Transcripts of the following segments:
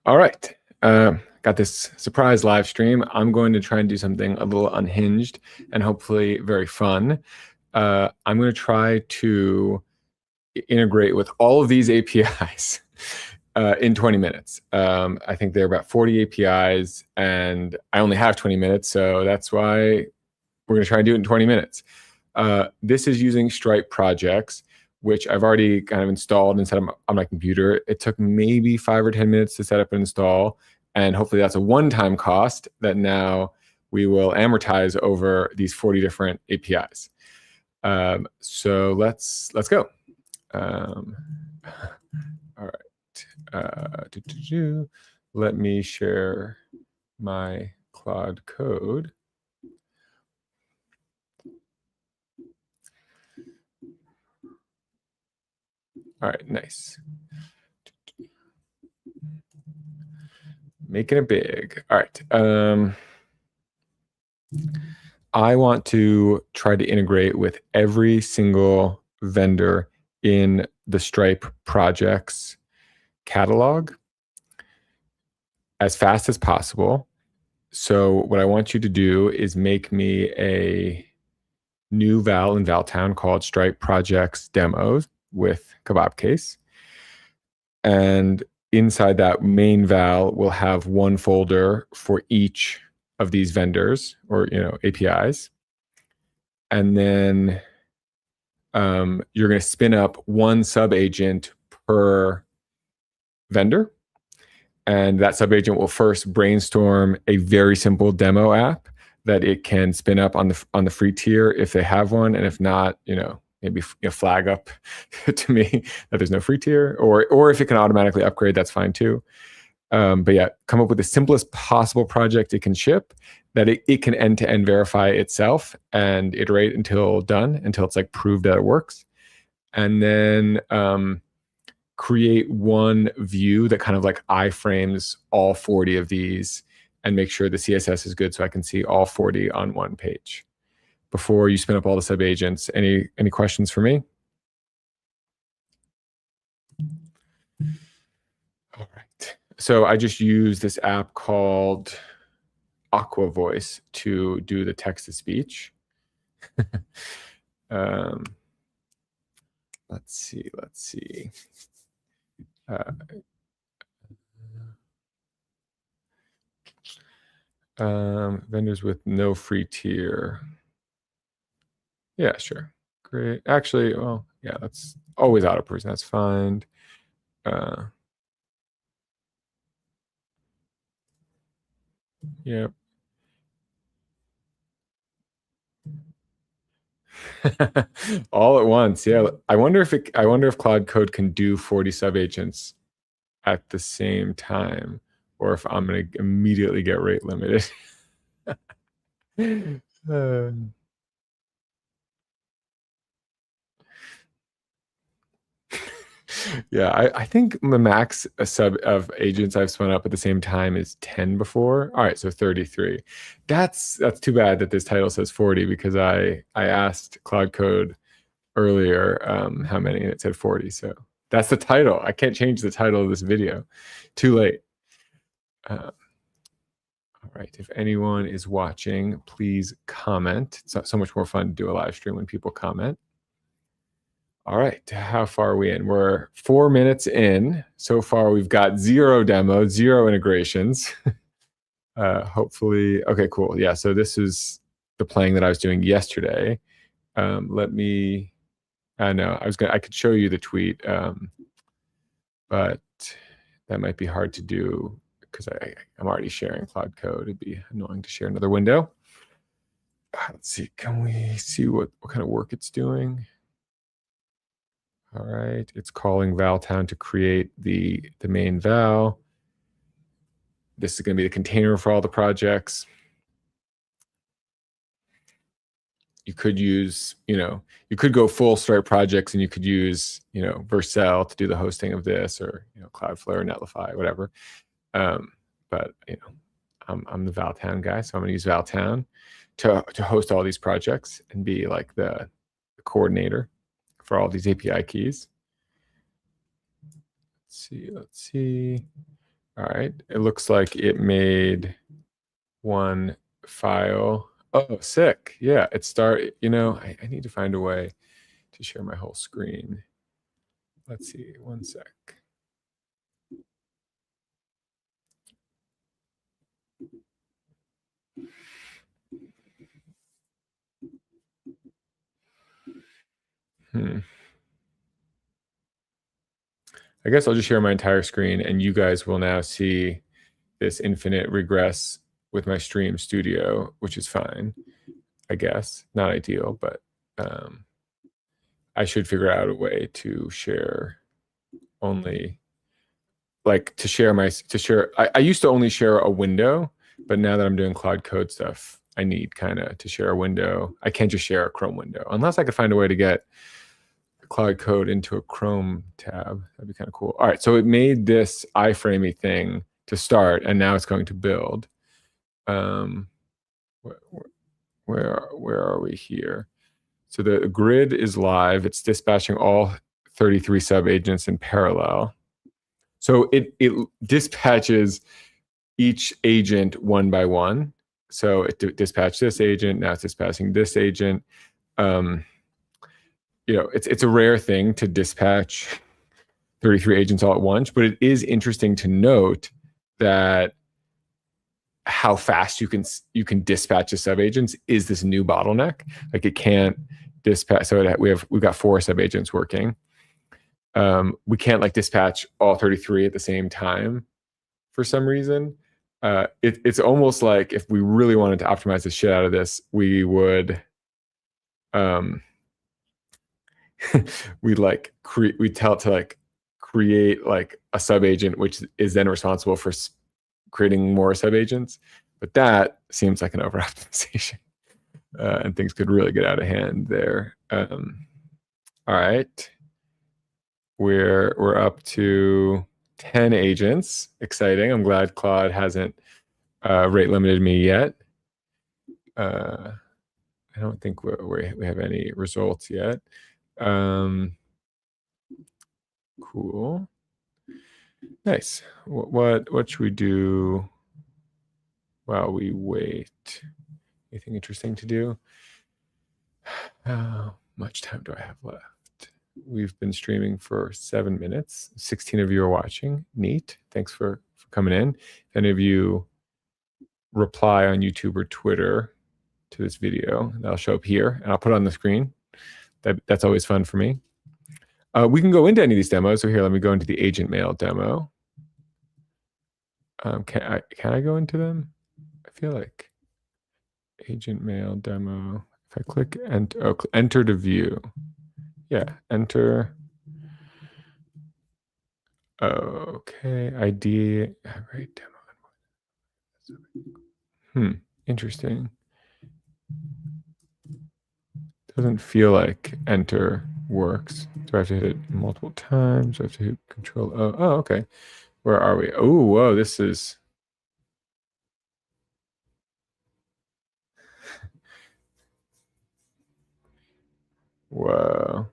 All right. Got this surprise live stream. I'm going to try and do something a little unhinged and hopefully very fun. I'm going to try to integrate with all of these APIs in 20 minutes. I think there are about 40 APIs and I only have 20 minutes. So that's why we're going to try and do it in 20 minutes. This is using Stripe Projects, which I've already kind of installed and set up on my computer. It took maybe 5 or 10 minutes to set up and install. And hopefully that's a one-time cost that now we will amortize over these 40 different APIs. So let's go. All right. Let me share my Claude Code. All right, nice. Making it big. All right. I want to try to integrate with every single vendor in the Stripe Projects catalog as fast as possible. So what I want you to do is make me a new val in Valtown called Stripe Projects Demos with kebab case. And inside that main val, we'll have one folder for each of these vendors or APIs. And then you're going to spin up one sub-agent per vendor. And that sub-agent will first brainstorm a very simple demo app that it can spin up on the free tier if they have one. And if not, maybe flag up to me that there's no free tier, or if it can automatically upgrade, that's fine too. But yeah, come up with the simplest possible project it can ship that it can end-to-end verify itself and iterate until it's like proved that it works. And then create one view that kind of like iframes all 40 of these and make sure the CSS is good so I can see all 40 on one page. Before you spin up all the sub-agents, any questions for me? All right. So I just use this app called Aqua Voice to do the text-to-speech. Let's see. Vendors with no free tier. Yeah, sure. Great. Actually, well, yeah, that's always auto person. That's fine. Yep. All at once. Yeah. I wonder if Claude Code can do 40 sub-agents at the same time, or if I'm going to immediately get rate limited. Yeah, I think the max sub of agents I've spun up at the same time is 10 before. All right, so 33. That's too bad that this title says 40 because I asked Claude Code earlier how many and it said 40. So that's the title. I can't change the title of this video. Too late. All right, if anyone is watching, please comment. It's so much more fun to do a live stream when people comment. All right, how far are we in? We're 4 minutes in. So far, we've got 0 demos, 0 integrations. Hopefully, okay, cool. Yeah, so this is the playing that I was doing yesterday. Let me, no, I could show you the tweet, but that might be hard to do because I'm already sharing Claude Code. It'd be annoying to share another window. Let's see, can we see what kind of work it's doing? All right, it's calling Valtown to create the main val. This is going to be the container for all the projects. You could use, you could go full Stripe projects and you could use, Vercel to do the hosting of this, or, Cloudflare, Netlify, whatever. But, I'm the Valtown guy, so I'm going to use Valtown to host all these projects and be like the coordinator for all these API keys. Let's see. All right, it looks like it made one file. Oh, sick. Yeah, it started, I need to find a way to share my whole screen. Let's see, one sec. I guess I'll just share my entire screen and you guys will now see this infinite regress with my stream studio, which is fine, I guess. Not ideal, but I should figure out a way to share only, like I used to only share a window, but now that I'm doing Claude Code stuff, I need kind of to share a window. I can't just share a Chrome window unless I could find a way to get Claude Code into a Chrome tab. That'd be kind of cool. All right, so it made this iframey thing to start, and now it's going to build. Where are we here? So the grid is live. It's dispatching all 33 sub agents in parallel. So it dispatches each agent one by one. So it dispatched this agent. Now it's dispatching this agent. It's a rare thing to dispatch 33 agents all at once, but it is interesting to note that how fast you can dispatch the sub agents is this new bottleneck. Like it can't dispatch. So we've got 4 sub agents working. We can't like dispatch all 33 at the same time for some reason. It's almost like if we really wanted to optimize the shit out of this, we would we'd tell it to like create like a sub agent, which is then responsible for creating more sub agents. But that seems like an over optimization, and things could really get out of hand there. All right, we're up to 10 agents. Exciting. I'm glad Claude hasn't rate limited me yet. I don't think we have any results yet. Cool. Nice. What should we do while we wait? Anything interesting to do? How much time do I have left? We've been streaming for 7 minutes. 16 of you are watching. Neat. Thanks for coming in. If any of you reply on YouTube or Twitter to this video, that'll show up here, and I'll put it on the screen. That's always fun for me. We can go into any of these demos. So here, let me go into the agent mail demo. Can I go into them? I feel like agent mail demo. If I click enter to view. Yeah, enter. Okay, ID. Right, demo. Interesting. Doesn't feel like enter works. Do I have to hit it multiple times? Do I have to hit control O? Oh, okay. Where are we? Oh, whoa, this is... Whoa.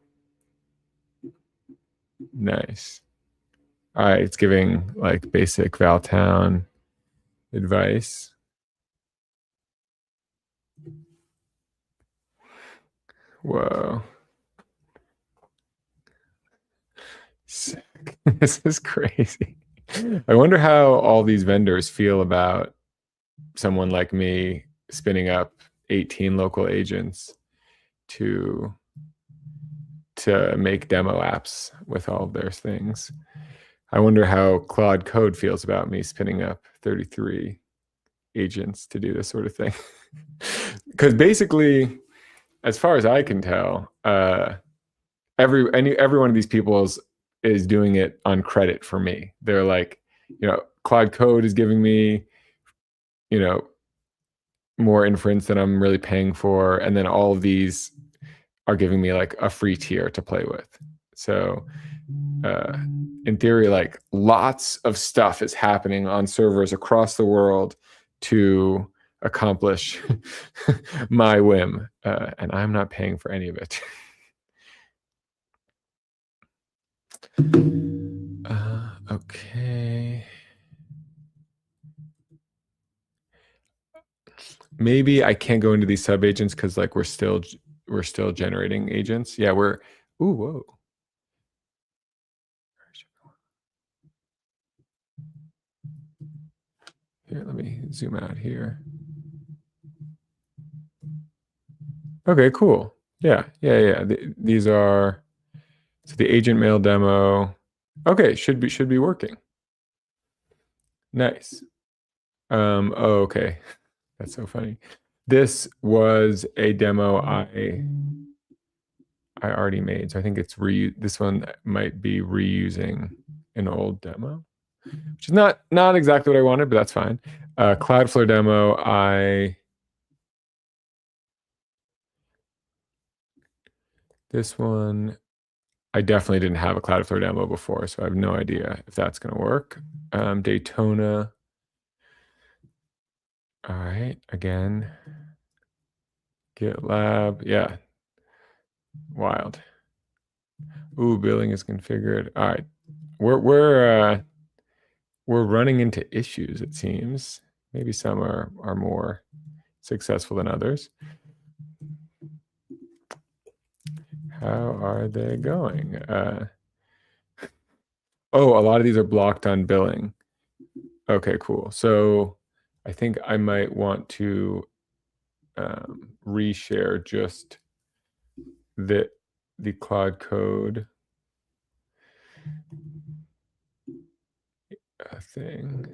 Nice. All right, it's giving like basic Valtown advice. Whoa. Sick. This is crazy. I wonder how all these vendors feel about someone like me spinning up 18 local agents to make demo apps with all of their things. I wonder how Claude Code feels about me spinning up 33 agents to do this sort of thing. Because basically, as far as I can tell, every one of these people is doing it on credit for me. They're like, Claude Code is giving me, more inference than I'm really paying for, and then all of these are giving me like a free tier to play with. So in theory, like lots of stuff is happening on servers across the world to accomplish my whim, and I'm not paying for any of it. Okay. maybe I can't go into these sub agents because like we're still generating agents. Yeah, ooh, whoa. Here, let me zoom out here. Okay, cool. Yeah. These are, so the agent mail demo. Okay, should be working. Nice. Oh, okay. That's so funny. This was a demo I already made. So I think it's this one might be reusing an old demo, which is not exactly what I wanted, but that's fine. Cloudflare demo, this one, I definitely didn't have a Cloudflare demo before, so I have no idea if that's going to work. Daytona. All right, again, GitLab, yeah, wild. Ooh, billing is configured. All right, we're running into issues. It seems maybe some are more successful than others. How are they going? Oh, a lot of these are blocked on billing. Okay, cool. So I think I might want to reshare just the Claude Code thing.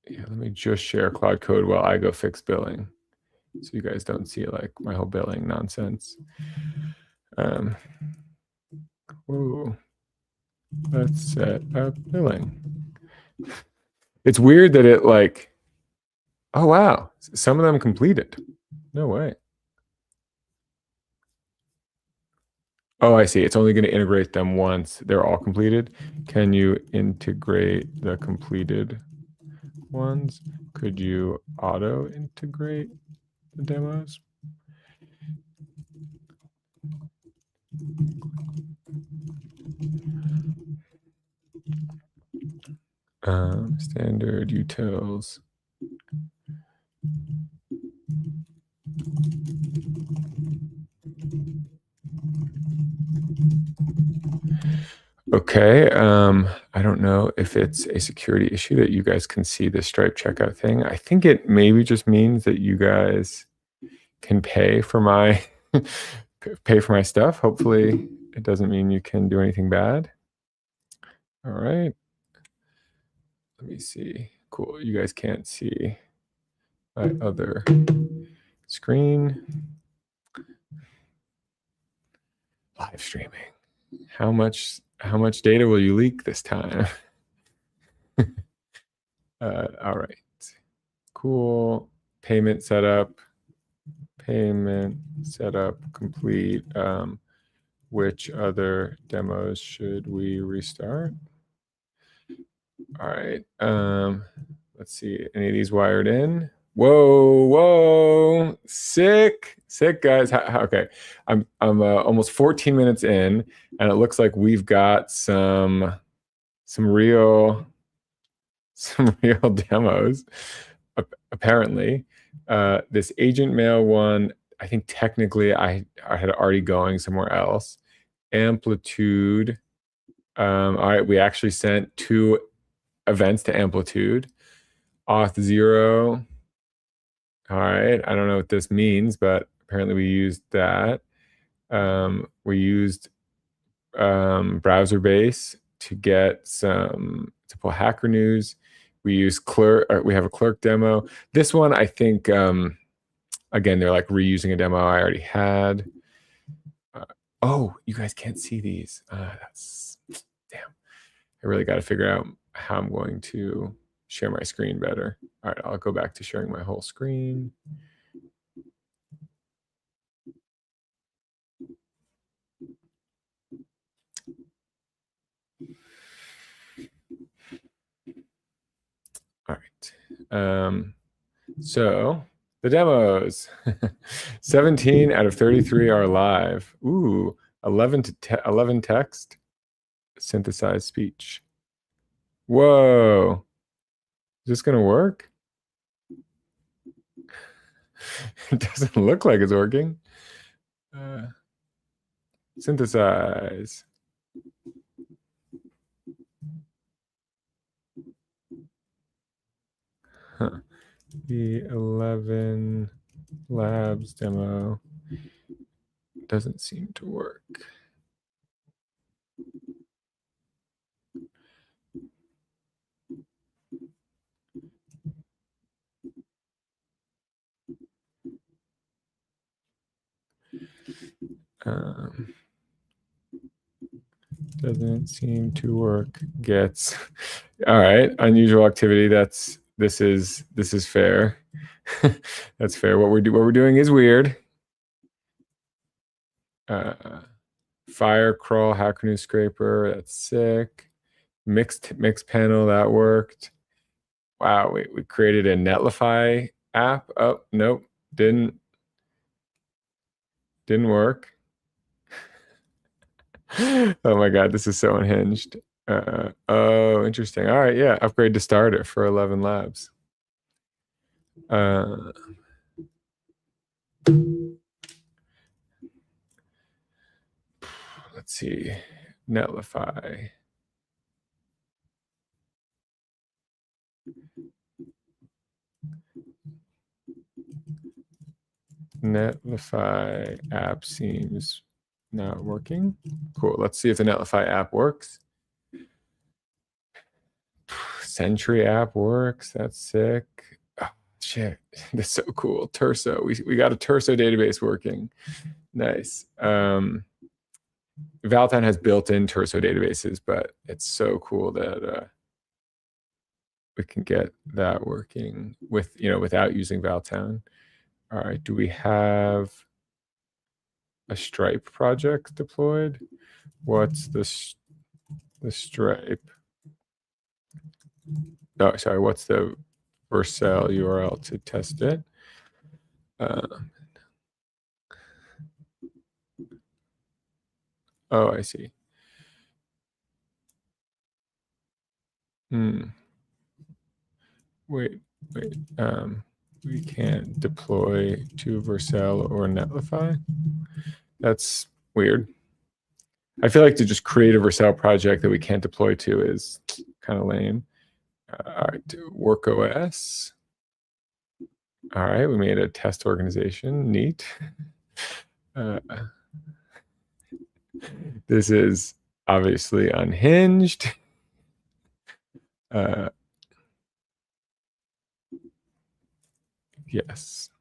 Yeah, let me just share Claude Code while I go fix billing, so you guys don't see like my whole billing nonsense. Whoa. Let's set up billing. It's weird that it like, oh wow, some of them completed. No way. Oh, I see. It's only going to integrate them once they're all completed. Can you integrate the completed ones? Could you auto integrate the demos? Standard utils. Okay, I don't know if it's a security issue that you guys can see the Stripe checkout thing. I think it maybe just means that you guys can pay for my stuff. Hopefully it doesn't mean you can do anything bad. All right. Let me see. Cool. You guys can't see my other screen. Live streaming. How much data will you leak this time? All right. Cool. Payment setup complete. Which other demos should we restart? All right. Let's see. Any of these wired in? Whoa! Sick, guys. Okay, I'm almost 14 minutes in, and it looks like we've got some real demos. Apparently, this agent mail one, I think technically I had already going somewhere else. Amplitude. All right, we actually sent 2 events to Amplitude. Auth 0. All right, I don't know what this means, but apparently we used that. We used browser base to get to pull Hacker News. We use Clerk. We have a Clerk demo. This one, I think, again, they're like reusing a demo I already had. Oh, you guys can't see these. That's damn. I really got to figure out how I'm going to share my screen better. All right, I'll go back to sharing my whole screen. All right. So the demos, 17 out of 33 are live. Ooh, 11 text, synthesized speech. Whoa. Is this going to work? It doesn't look like it's working. Synthesize. Huh. The 11 labs demo doesn't seem to work. Doesn't seem to work. Gets all right. Unusual activity. This is fair. That's fair. What we're doing is weird. Fire crawl, Hacker News scraper. That's sick. Mixed panel, that worked. Wow, we created a Netlify app. Oh, nope, didn't work. Oh my god, this is so unhinged. Oh, interesting. All right, yeah, upgrade to starter for 11 labs. Let's see, Netlify. Netlify app seems not working. Cool. Let's see if the Netlify app works. Sentry app works. That's sick. Oh, shit. That's so cool. Terso. We got a Terso database working. Nice. Valtown has built-in Terso databases, but it's so cool that we can get that working with, without using Valtown. All right. Do we have a Stripe project deployed? What's the Stripe? Oh, sorry. What's the Vercel URL to test it? Oh, I see. Wait. We can't deploy to Vercel or Netlify. That's weird. I feel like to just create a Vercel project that we can't deploy to is kind of lame. All right, WorkOS. All right, we made a test organization. Neat. This is obviously unhinged. Yes.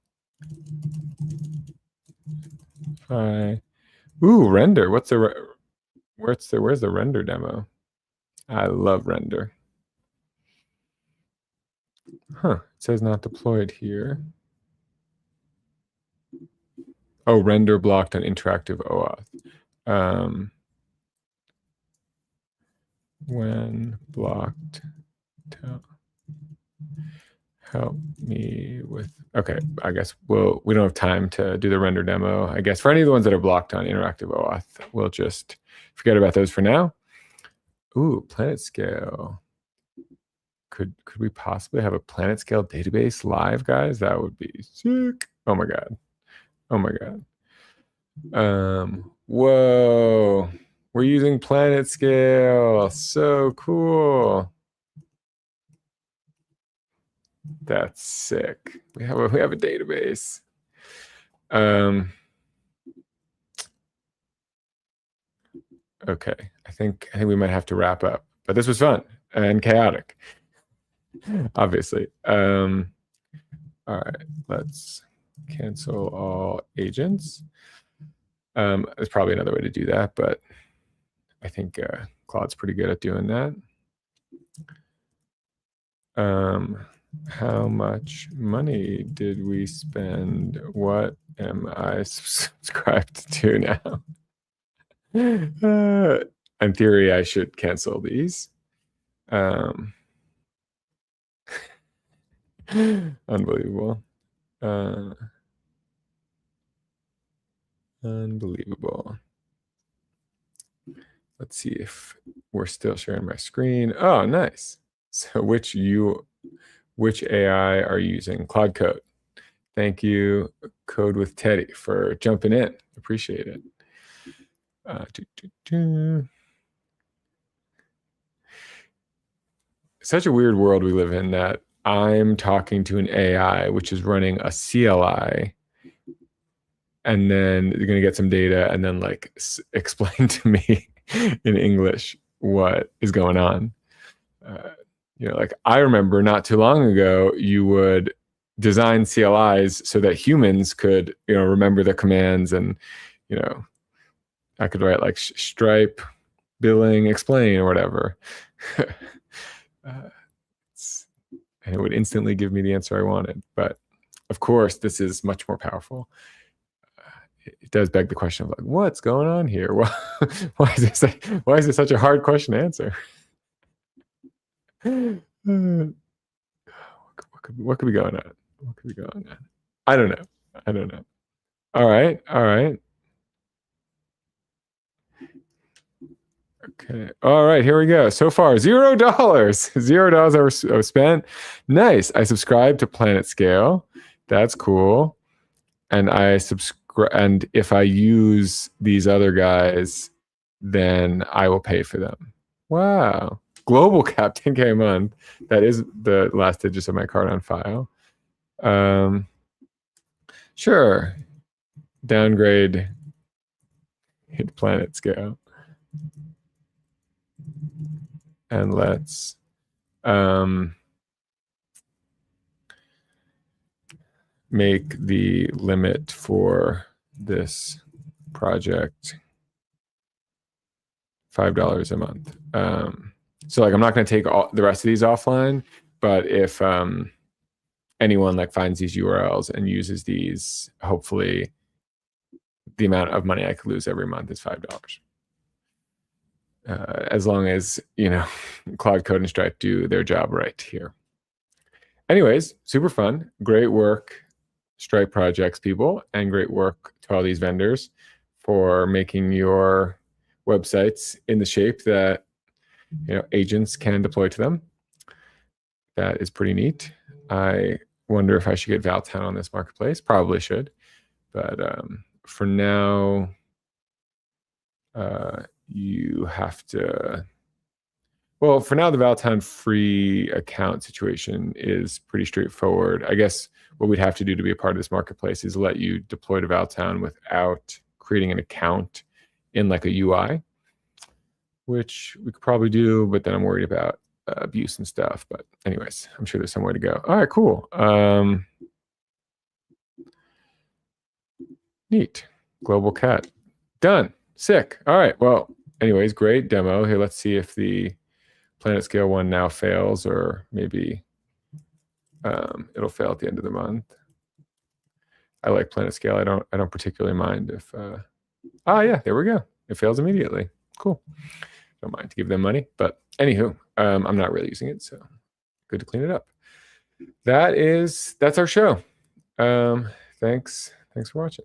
Ooh, render. Where's the render demo? I love render. Huh, it says not deployed here. Oh, render blocked on interactive OAuth. When blocked, help me with, okay, I guess we don't have time to do the render demo. I guess for any of the ones that are blocked on interactive OAuth, we'll just forget about those for now. Ooh, planet scale. Could we possibly have a planet scale database live, guys? That would be sick. Oh my god. Oh my god. Whoa. We're using planet scale. So cool. That's sick. We have a database. Okay. I think we might have to wrap up. But this was fun and chaotic. Obviously. All right. Let's cancel all agents. There's probably another way to do that, but I think Claude's pretty good at doing that. How much money did we spend? What am I subscribed to now? In theory, I should cancel these. Unbelievable. Unbelievable. Let's see if we're still sharing my screen. Oh, nice. So which AI are you using? Claude Code. Thank you, Code with Teddy, for jumping in. Appreciate it. Such a weird world we live in that I'm talking to an AI, which is running a CLI, and then you're going to get some data and then like explain to me in English what is going on. Like I remember not too long ago, you would design CLIs so that humans could, remember the commands, and, I could write like Stripe billing explain or whatever. And it would instantly give me the answer I wanted. But of course, this is much more powerful. It does beg the question of like, what's going on here? Why is this such a hard question to answer? What could be going on? What could be going on? I don't know. All right. Okay. All right. Here we go. So far, $0. $0 I spent. Nice. I subscribed to Planet Scale. That's cool. And I subscribe. And if I use these other guys, then I will pay for them. Wow. Global cap 10K a month. That is the last digits of my card on file. Sure. Downgrade. Hit Planet Scale. And let's make the limit for this project $5 a month. So like I'm not going to take the rest of these offline, but if anyone like finds these URLs and uses these, hopefully the amount of money I could lose every month is $5. As long as, Claude Code and Stripe do their job right here. Anyways, super fun. Great work, Stripe Projects people, and great work to all these vendors for making your websites in the shape that, agents can deploy to them. That is pretty neat. I wonder if I should get Valtown on this marketplace. Probably should. But for now, you have to, well, for now, the Valtown free account situation is pretty straightforward. I guess what we'd have to do to be a part of this marketplace is let you deploy to Valtown without creating an account in like a UI, which we could probably do, but then I'm worried about abuse and stuff. But anyways, I'm sure there's some way to go. All right, cool. Neat. Global cat. Done. Sick. All right. Well, anyways, great demo. Here, let's see if the Planet Scale one now fails, or maybe it'll fail at the end of the month. I like Planet Scale. I don't particularly mind if yeah, there we go. It fails immediately. Cool. Don't mind to give them money, but anywho, I'm not really using it, so good to clean it up. That's our show. Thanks for watching.